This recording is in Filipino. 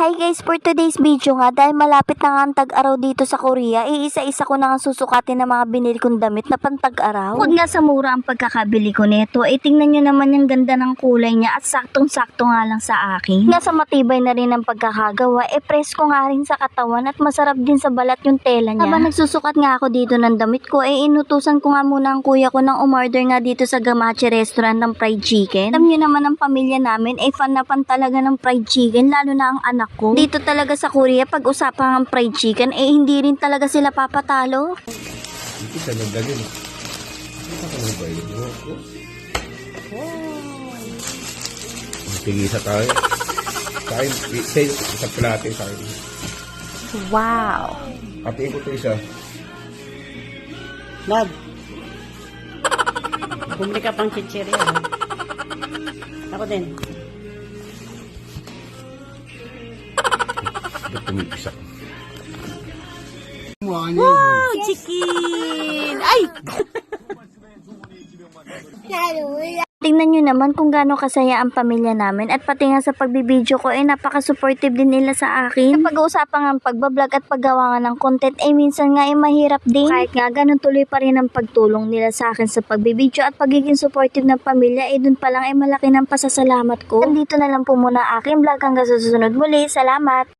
Hi guys, for today's video nga, dahil malapit na nga ang tag-araw dito sa Korea, iisa-isa ko na nga susukatin ng mga binili kong damit na pantag-araw. Bukod nga sa mura ang pagkakabili ko nito, tingnan nyo naman yung ganda ng kulay niya at saktong-sakto nga lang sa akin. Nga sa matibay na rin ang pagkakagawa, presko nga rin sa katawan at masarap din sa balat yung tela niya. Habang nagsusukat nga ako dito ng damit ko, inutusan ko nga muna ang kuya ko ng umorder nga dito sa Gamache restaurant ng fried chicken. Alam nyo naman ang pamilya namin, fan na fan talaga ng fried chicken, lalo na ang anak ko. Dito talaga sa Korea, pag usapan ng fried chicken, hindi rin talaga sila papatalo. Dito sa nagdagin. Ito ka ng fried chicken. Tigisa tayo. Sa plate sa akin. Wow! Hatiin ko ito isa. Love. Bumili ka pang chichirya. Ako din. Tumipisa. Wow, chicken! Ay! Tingnan nyo naman kung gaano kasaya ang pamilya namin at pati nga sa pagbibideo ko napaka-supportive din nila sa akin. Kapag uusapan nga ang pagbablog at paggawa nga ng content minsan nga mahirap din. Kahit nga ganun tuloy pa rin ang pagtulong nila sa akin sa pagbibideo at pagiging supportive ng pamilya dun pa lang malaki ng pasasalamat ko. Nandito na lang po muna aking vlog hanggang sa susunod muli. Salamat!